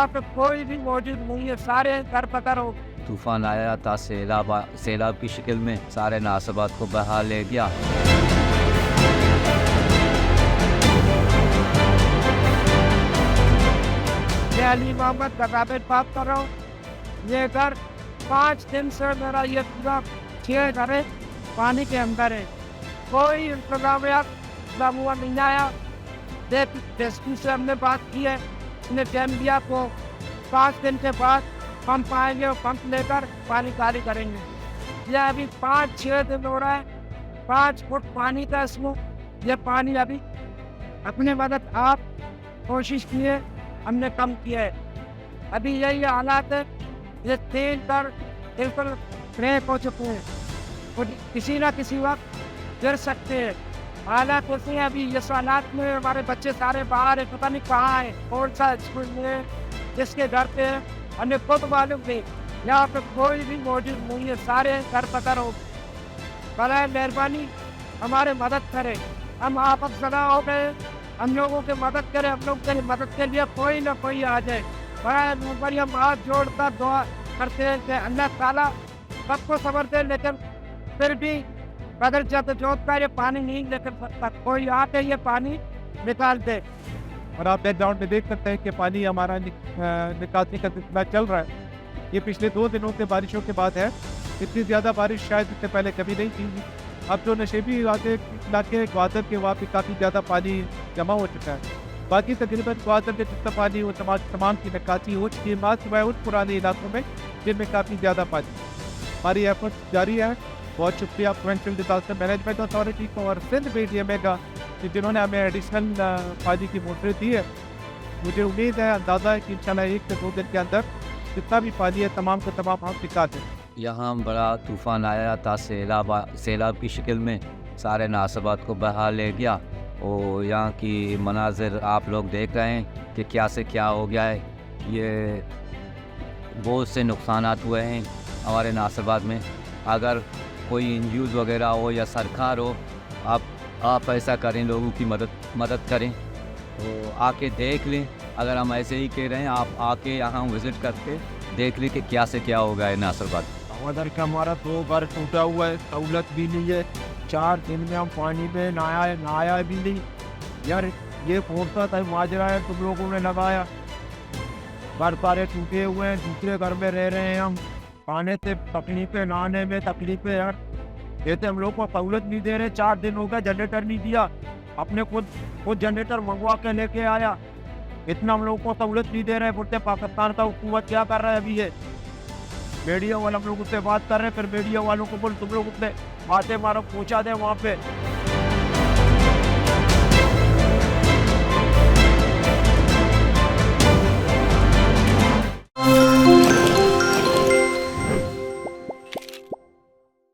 यहाँ पे कोई भी मौजूद नहीं है, सारे घर पकर हो। तूफान आया था, सैलाब की शक्ल में सारे नासबात को बहा ले गया। मैं अली मोहम्मद बगावत बात कर रहा हूँ। ये घर 5 दिन से मेरा ये पूरा 6 घर है, पानी के अंदर है। कोई इंतजाम हुआ नहीं आया। रेस्क्यू से हमने बात की है, उसने टाइम दिया को 5 दिन के बाद पंप आएंगे और पंप लेकर पानी खाली करेंगे। यह अभी 5-6 दिन हो रहा है, 5 फुट पानी था इसमें। यह पानी अभी अपने मदद आप कोशिश किए, हमने कम किया है। अभी यही हालात है, ये 3 घर बिल्कुल क्रैक हो चुके हैं और किसी ना किसी वक्त गिर सकते हैं। हालात ऐसे हैं, अभी इस हालात में हमारे बच्चे सारे बाहर है, पता नहीं कहाँ है, कौन सा स्कूल में, जिसके घर पे है, हमें खुद मालूम नहीं। यहाँ पे कोई भी मौजूद नहीं है, सारे घर पकर हो। बड़ा मेहरबानी हमारे मदद करें, हम आपस जला हो गए, हम लोगों की मदद करें, हम लोग की मदद के लिए कोई ना कोई आ जाए। बड़ा ऊपर हम हाथ जोड़कर दुआ करते हैं कि अल्लाह ताला सबको सब्र दे, लेकिन फिर भी बदल जाते जोत का ये पानी नहीं लेकर सकता, कोई आके ये पानी निकाल दे। और आप बैकग्राउंड में देख सकते हैं कि पानी हमारा निकालने का सिलसिला चल रहा है। ये पिछले 2 दिनों के बारिशों के बाद है। इतनी ज़्यादा बारिश शायद इससे पहले कभी नहीं थी। अब जो नशेबी इलाके ग्वादर के वहाँ पे काफ़ी ज़्यादा पानी जमा हो चुका है। बाकी तकरीबन ग्वादर के जितना पानी वो तमाम की निकासी हो चुकी है, मात्र सिवाय उन पुराने इलाकों में जिनमें काफ़ी ज़्यादा पानी। हमारी एफर्ट्स जारी है। बहुत शुक्रिया प्रोविंशियल डिजास्टर मैनेजमेंट अथॉरिटी को और सिंध PDMA का कि जिन्होंने हमें एडिशनल पानी की मोटरें दी है। मुझे उम्मीद है, अंदाज़ा है कि इंशाल्लाह 1 से 2 दिन के अंदर जितना भी पानी है तमाम का तमाम हम निकाल दें। यहाँ बड़ा तूफान आया था, सैलाब की शक्ल में सारे नासबात को बहा ले गया। और यहाँ की मनाजिर आप लोग देख रहे हैं कि क्या से क्या हो गया है। ये बहुत से नुकसानात हुए हैं हमारे नासबात में। अगर कोई NGOs वगैरह हो या सरकार हो, आप ऐसा करें, लोगों की मदद करें, तो आके देख लें। अगर हम ऐसे ही कह रहे हैं, आप आके यहाँ विज़िट करके देख लें कि क्या से क्या हो गया है नासरबाद। उधर का हमारा 2 घर टूटा हुआ है, सहूलत भी नहीं है। 4 दिन में हम पानी में नहाया भी नहीं। यार ये फोड़ता था माजरा है, तुम लोगों ने लगाया। घर सारे टूटे हुए हैं, दूसरे घर में रह रहे हैं हम। खाने से तकलीफें, नहाने में तकलीफें। यार ये तो हम लोग को सहूलत नहीं दे रहे। 4 दिन हो गए, जनरेटर नहीं दिया। अपने खुद जनरेटर मंगवा के लेके आया। इतना हम लोग को सहूलत नहीं दे रहे। बोलते पाकिस्तान का हुकूमत क्या कर रहा है अभी ये। मीडिया वाले हम लोग उससे बात कर रहे हैं, फिर मीडिया वालों को बोल तुम लोग उससे बातें मारो, पहुँचा दें वहाँ पे।